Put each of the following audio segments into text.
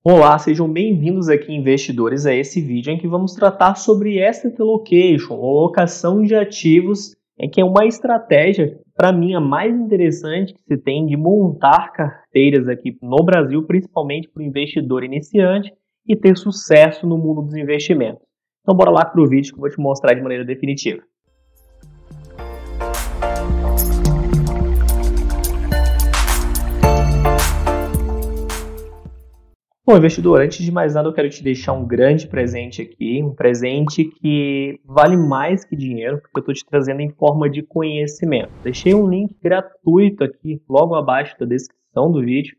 Olá, sejam bem-vindos aqui, investidores, a esse vídeo em que vvamos tratar sobre asset allocation, ou alocação de ativos, que é uma estratégia, para mim, a mais interessante que se tem de montar carteiras aqui no Brasil, principalmente para o investidor iniciante, e ter sucesso no mundo dos investimentos. Então, bora lá para o vídeo que eu vou te mostrar de maneira definitiva. Bom, investidor, antes de mais nada eu quero te deixar um grande presente aqui, um presente que vale mais que dinheiro, porque eu estou te trazendo em forma de conhecimento. Deixei um link gratuito aqui, logo abaixo da descrição do vídeo,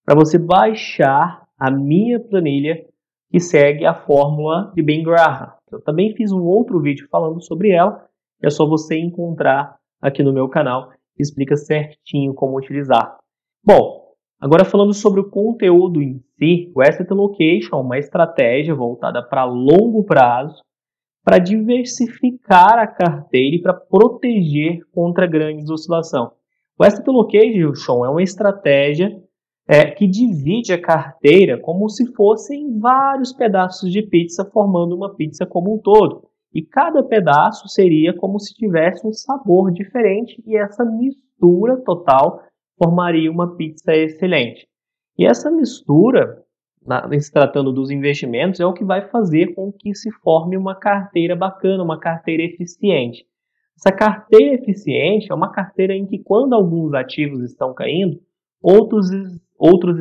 para você baixar a minha planilha que segue a fórmula de Ben Graham. Eu também fiz um outro vídeo falando sobre ela, é só você encontrar aqui no meu canal, que explica certinho como utilizar. Bom, agora falando sobre o conteúdo em si, o Asset Allocation é uma estratégia voltada para longo prazo, para diversificar a carteira e para proteger contra grandes oscilações. O Asset Allocation é uma estratégia que divide a carteira como se fossem vários pedaços de pizza formando uma pizza como um todo. E cada pedaço seria como se tivesse um sabor diferente e essa mistura total formaria uma pizza excelente. E essa mistura, se tratando dos investimentos, é o que vai fazer com que se forme uma carteira bacana, uma carteira eficiente. Essa carteira eficiente é uma carteira em que, quando alguns ativos estão caindo, outros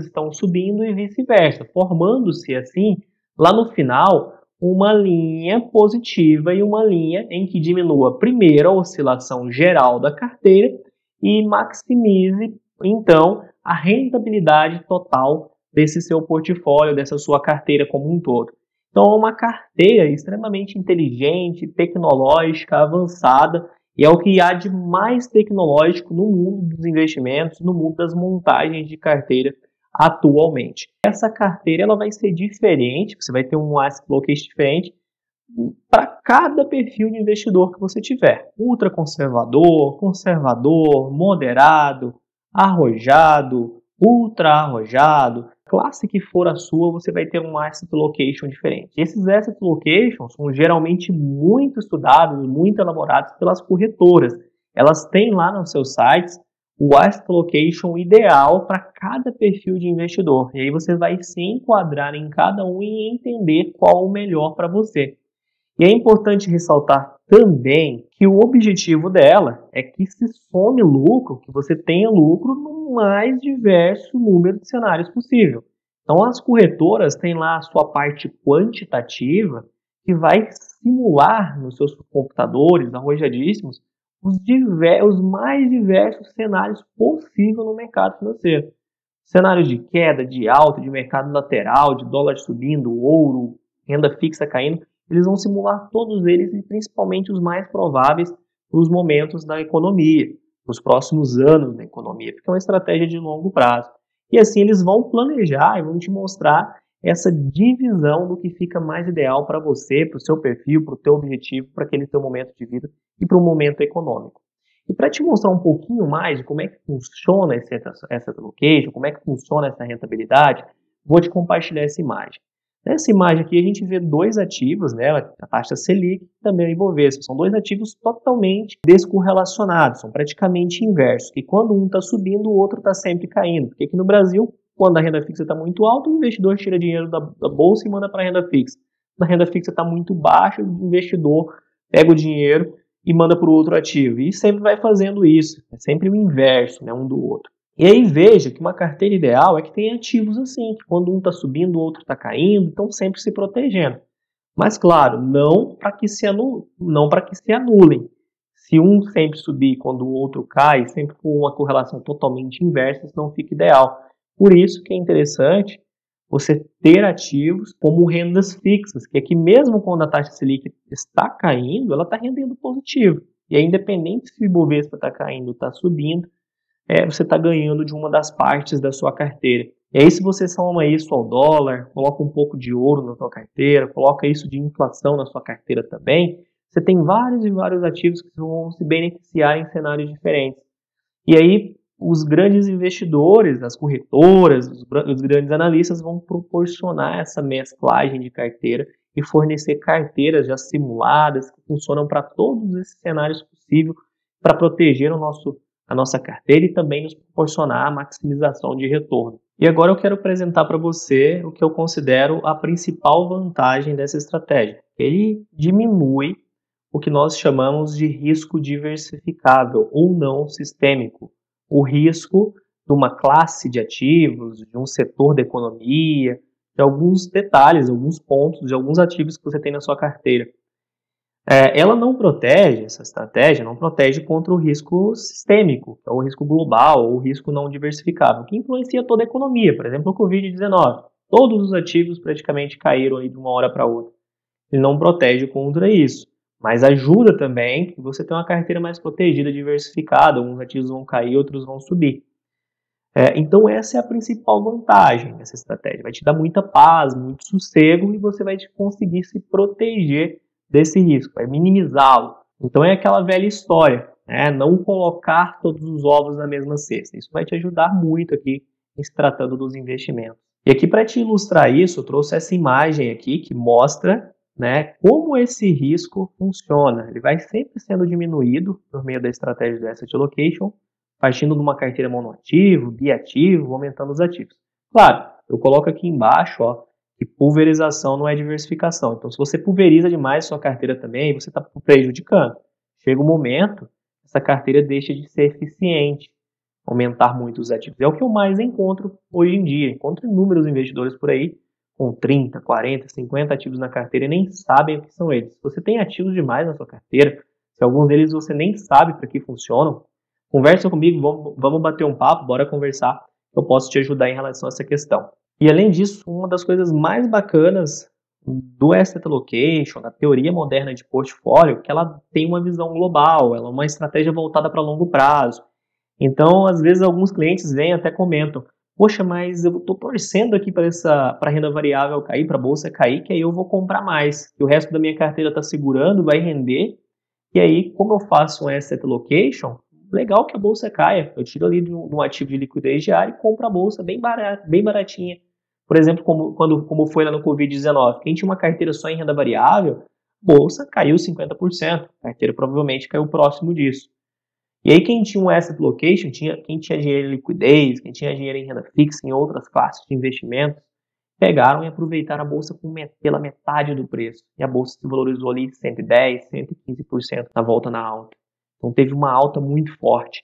estão subindo e vice-versa, formando-se assim, lá no final, uma linha positiva e uma linha em que diminua primeiro a oscilação geral da carteira e maximize, então, a rentabilidade total desse seu portfólio, dessa sua carteira como um todo. Então, é uma carteira extremamente inteligente, tecnológica, avançada, e é o que há de mais tecnológico no mundo dos investimentos, no mundo das montagens de carteira atualmente. Essa carteira ela vai ser diferente, você vai ter um asset allocation diferente para cada perfil de investidor que você tiver. Ultra conservador, conservador, moderado, arrojado, ultra arrojado. Classe que for a sua, você vai ter um asset allocation diferente. Esses asset allocations são geralmente muito estudados, muito elaborados pelas corretoras. Elas têm lá nos seus sites o asset allocation ideal para cada perfil de investidor. E aí você vai se enquadrar em cada um e entender qual o melhor para você. E é importante ressaltar também que o objetivo dela é que se some lucro, que você tenha lucro no mais diverso número de cenários possível. Então, as corretoras têm lá a sua parte quantitativa que vai simular nos seus computadores arrojadíssimos os mais diversos cenários possíveis no mercado financeiro. Cenário de queda, de alta, de mercado lateral, de dólar subindo, ouro, renda fixa caindo. Eles vão simular todos eles e principalmente os mais prováveis para os momentos da economia, para os próximos anos da economia, porque é uma estratégia de longo prazo. E assim eles vão planejar e vão te mostrar essa divisão do que fica mais ideal para você, para o seu perfil, para o teu objetivo, para aquele teu momento de vida e para o momento econômico. E para te mostrar um pouquinho mais de como é que funciona essa allocation, como é que funciona essa rentabilidade, vou te compartilhar essa imagem. Nessa imagem aqui a gente vê dois ativos, né, a taxa Selic e também o Ibovespa. São dois ativos totalmente descorrelacionados, são praticamente inversos. E quando um está subindo, o outro está sempre caindo. Porque aqui no Brasil, quando a renda fixa está muito alta, o investidor tira dinheiro da bolsa e manda para a renda fixa. Quando a renda fixa está muito baixa, o investidor pega o dinheiro e manda para o outro ativo. E sempre vai fazendo isso, é sempre o inverso, né, um do outro. E aí veja que uma carteira ideal é que tem ativos assim, que quando um está subindo, o outro está caindo, então sempre se protegendo. Mas claro, não para que se anulem. Se um sempre subir quando o outro cai, sempre com uma correlação totalmente inversa, isso não fica ideal. Por isso que é interessante você ter ativos como rendas fixas, que é que mesmo quando a taxa Selic está caindo, ela está rendendo positivo. E é independente se o Ibovespa está caindo ou está subindo, você está ganhando de uma das partes da sua carteira. E aí, se você soma isso ao dólar, coloca um pouco de ouro na sua carteira, coloca isso de inflação na sua carteira também, você tem vários e vários ativos que vão se beneficiar em cenários diferentes. E aí, os grandes investidores, as corretoras, os grandes analistas vão proporcionar essa mesclagem de carteira e fornecer carteiras já simuladas que funcionam para todos esses cenários possíveis para proteger a nossa carteira e também nos proporcionar a maximização de retorno. E agora eu quero apresentar para você o que eu considero a principal vantagem dessa estratégia. Ele diminui o que nós chamamos de risco diversificável ou não sistêmico. O risco de uma classe de ativos, de um setor da economia, de alguns detalhes, alguns pontos, de alguns ativos que você tem na sua carteira. Ela não protege, essa estratégia não protege contra o risco sistêmico, que é o risco global ou o risco não diversificável, que influencia toda a economia. Por exemplo, o Covid-19. Todos os ativos praticamente caíram aí de uma hora para outra. Ele não protege contra isso, mas ajuda também que você tenha uma carteira mais protegida, diversificada. Alguns ativos vão cair, outros vão subir. Então essa é a principal vantagem dessa estratégia. Vai te dar muita paz, muito sossego e você vai conseguir se proteger desse risco, vai minimizá-lo. Então é aquela velha história, né? Não colocar todos os ovos na mesma cesta. Isso vai te ajudar muito aqui em se tratando dos investimentos. E aqui para te ilustrar isso, eu trouxe essa imagem aqui que mostra, né, como esse risco funciona. Ele vai sempre sendo diminuído por meio da estratégia do Asset Allocation, partindo de uma carteira monoativo, biativo, aumentando os ativos. Claro, eu coloco aqui embaixo, ó, que pulverização não é diversificação. Então, se você pulveriza demais sua carteira também, você está prejudicando. Chega um momento, essa carteira deixa de ser eficiente, aumentar muito os ativos. É o que eu mais encontro hoje em dia. Encontro inúmeros investidores por aí com 30, 40, 50 ativos na carteira e nem sabem o que são eles. Se você tem ativos demais na sua carteira, se alguns deles você nem sabe para que funcionam, conversa comigo, vamos bater um papo, bora conversar. Eu posso te ajudar em relação a essa questão. E além disso, uma das coisas mais bacanas do Asset Allocation, da teoria moderna de portfólio, é que ela tem uma visão global, ela é uma estratégia voltada para longo prazo. Então, às vezes, alguns clientes vêm e até comentam, poxa, mas eu estou torcendo aqui para a renda variável cair, para a bolsa cair, que aí eu vou comprar mais. E o resto da minha carteira está segurando, vai render. E aí, como eu faço um Asset Allocation, legal que a bolsa caia. Eu tiro ali de um ativo de liquidez diária e compro a bolsa bem baratinha. Por exemplo, como foi lá no Covid-19. Quem tinha uma carteira só em renda variável, a bolsa caiu 50%. A carteira provavelmente caiu próximo disso. E aí quem tinha um Asset Allocation, quem tinha dinheiro em liquidez, quem tinha dinheiro em renda fixa, em outras classes de investimentos, pegaram e aproveitaram a bolsa pela metade do preço. E a bolsa se valorizou ali 110%, 115% na volta na alta. Então teve uma alta muito forte.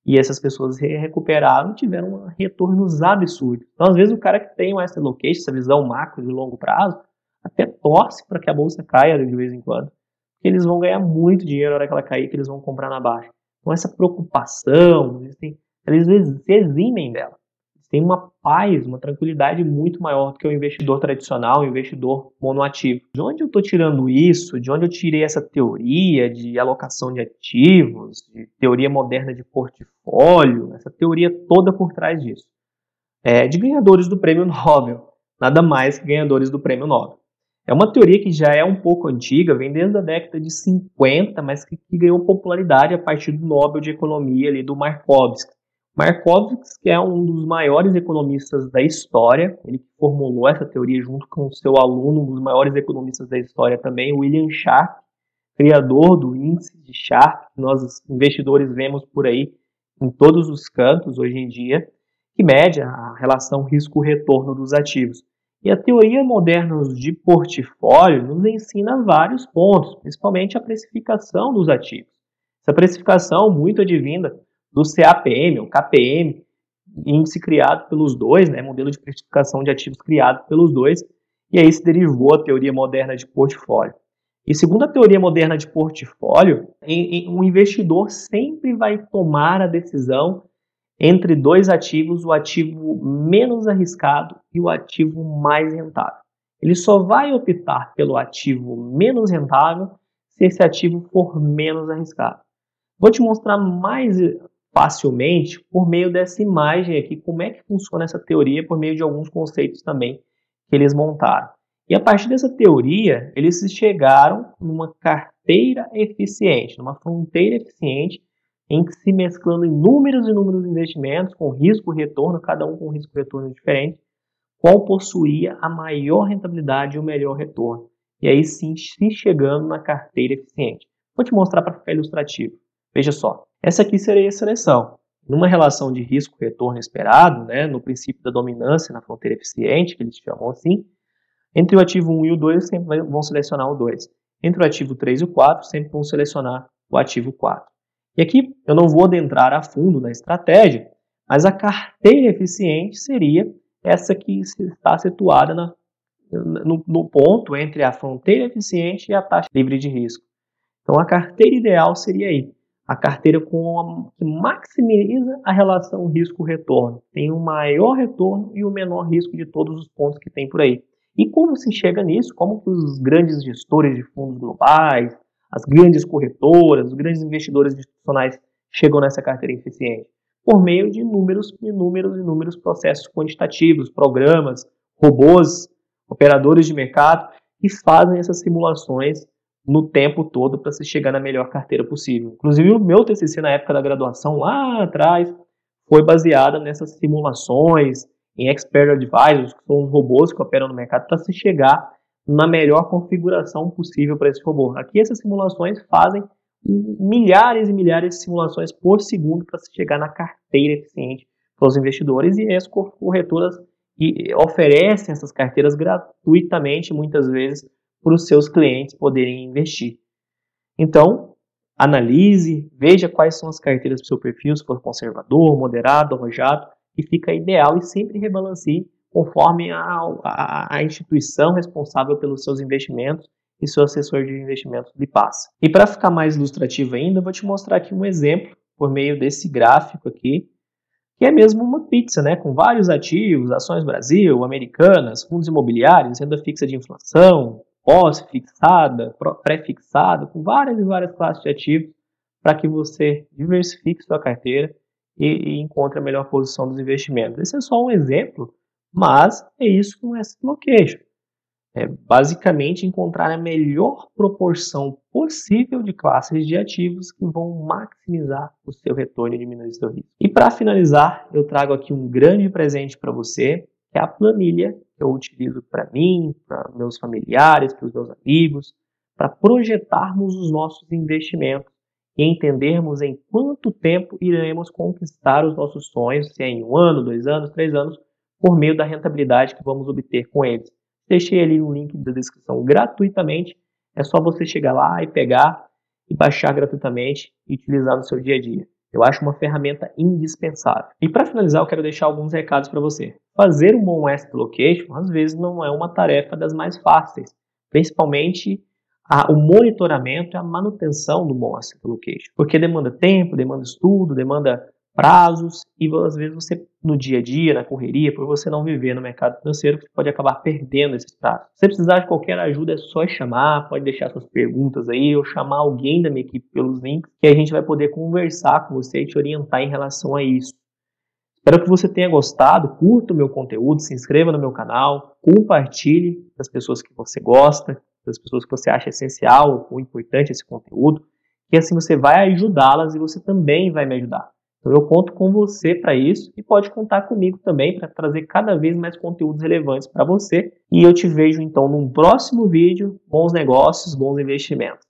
E essas pessoas recuperaram e tiveram retornos absurdos. Então, às vezes, o cara que tem um Asset Allocation, essa visão macro de longo prazo, até torce para que a bolsa caia de vez em quando. Porque eles vão ganhar muito dinheiro na hora que ela cair, que eles vão comprar na baixa. Então, essa preocupação, eles se eximem dela. Eles têm uma paz, uma tranquilidade muito maior do que o investidor tradicional, o investidor monoativo. De onde eu estou tirando isso? De onde eu tirei essa teoria de alocação de ativos, de teoria moderna de portfólio, essa teoria toda por trás disso? De ganhadores do Prêmio Nobel. Nada mais que ganhadores do Prêmio Nobel. É uma teoria que já é um pouco antiga, vem desde a década de 50, mas que ganhou popularidade a partir do Nobel de Economia ali, do Markovsky. Markovsky é um dos maiores economistas da história, ele formulou essa teoria junto com o seu aluno, um dos maiores economistas da história também, William Sharpe, criador do índice de Sharpe, que nós investidores vemos por aí em todos os cantos hoje em dia, que mede a relação risco-retorno dos ativos. E a teoria moderna de portfólio nos ensina vários pontos, principalmente a precificação dos ativos. Essa precificação muito advinda do CAPM, ou KPM, índice criado pelos dois, né, modelo de precificação de ativos criado pelos dois, e aí se derivou a teoria moderna de portfólio. E segundo a teoria moderna de portfólio, um investidor sempre vai tomar a decisão entre dois ativos, o ativo menos arriscado e o ativo mais rentável. Ele só vai optar pelo ativo menos rentável se esse ativo for menos arriscado. Vou te mostrar mais facilmente por meio dessa imagem aqui, como é que funciona essa teoria, por meio de alguns conceitos também que eles montaram. E a partir dessa teoria, eles chegaram numa carteira eficiente, numa fronteira eficiente em que se mesclando inúmeros investimentos com risco e retorno, cada um com risco e retorno diferente, qual possuía a maior rentabilidade e o melhor retorno. E aí sim, se chegando na carteira eficiente. Vou te mostrar para ficar ilustrativo. Veja só, essa aqui seria a seleção. Numa relação de risco-retorno esperado, né, no princípio da dominância na fronteira eficiente, que eles chamam assim, entre o ativo 1 e o 2, sempre vão selecionar o 2. Entre o ativo 3 e o 4, sempre vão selecionar o ativo 4. E aqui eu não vou adentrar a fundo na estratégia, mas a carteira eficiente seria essa que está situada no ponto entre a fronteira eficiente e a taxa livre de risco. Então a carteira ideal seria aí, a carteira que maximiza a relação risco-retorno. Tem o maior retorno e o menor risco de todos os pontos que tem por aí. E como se chega nisso? Como que os grandes gestores de fundos globais, as grandes corretoras, os grandes investidores institucionais chegam nessa carteira eficiente? Por meio de inúmeros processos quantitativos, programas, robôs, operadores de mercado, que fazem essas simulações no tempo todo para se chegar na melhor carteira possível. Inclusive, o meu TCC na época da graduação, lá atrás, foi baseado nessas simulações, em expert advisors, que são os robôs que operam no mercado, para se chegar na melhor configuração possível para esse robô. Aqui essas simulações fazem milhares e milhares de simulações por segundo para se chegar na carteira eficiente para os investidores, e as corretoras oferecem essas carteiras gratuitamente, muitas vezes, para os seus clientes poderem investir. Então, analise, veja quais são as carteiras para o seu perfil, se for conservador, moderado, arrojado, e fica ideal, e sempre rebalancie conforme a instituição responsável pelos seus investimentos e seu assessor de investimentos lhe passa. E para ficar mais ilustrativo ainda, eu vou te mostrar aqui um exemplo por meio desse gráfico aqui, que é mesmo uma pizza, né, com vários ativos, ações Brasil, Americanas, fundos imobiliários, renda fixa de inflação, pós-fixada, pré-fixada, com várias e várias classes de ativos, para que você diversifique sua carteira e encontre a melhor posição dos investimentos. Esse é só um exemplo, mas é isso que um asset allocation. É basicamente encontrar a melhor proporção possível de classes de ativos que vão maximizar o seu retorno e diminuir o seu risco. E para finalizar, eu trago aqui um grande presente para você, que é a planilha que eu utilizo para mim, para meus familiares, para os meus amigos, para projetarmos os nossos investimentos e entendermos em quanto tempo iremos conquistar os nossos sonhos, se é em 1 ano, 2 anos, 3 anos, por meio da rentabilidade que vamos obter com eles. Deixei ali no link da descrição gratuitamente, é só você chegar lá e pegar e baixar gratuitamente e utilizar no seu dia a dia. Eu acho uma ferramenta indispensável. E para finalizar, eu quero deixar alguns recados para você. Fazer um bom asset allocation, às vezes, não é uma tarefa das mais fáceis, principalmente o monitoramento e a manutenção do bom asset allocation, porque demanda tempo, demanda estudo, demanda prazos, e às vezes você, no dia a dia, na correria, por você não viver no mercado financeiro, você pode acabar perdendo esses prazos. Se você precisar de qualquer ajuda, é só chamar, pode deixar suas perguntas aí, ou chamar alguém da minha equipe pelos links, que a gente vai poder conversar com você e te orientar em relação a isso. Espero que você tenha gostado, curta o meu conteúdo, se inscreva no meu canal, compartilhe com as pessoas que você gosta, das pessoas que você acha essencial ou importante esse conteúdo, que assim você vai ajudá-las e você também vai me ajudar. Então eu conto com você para isso e pode contar comigo também para trazer cada vez mais conteúdos relevantes para você. E eu te vejo então num próximo vídeo. Bons negócios, bons investimentos.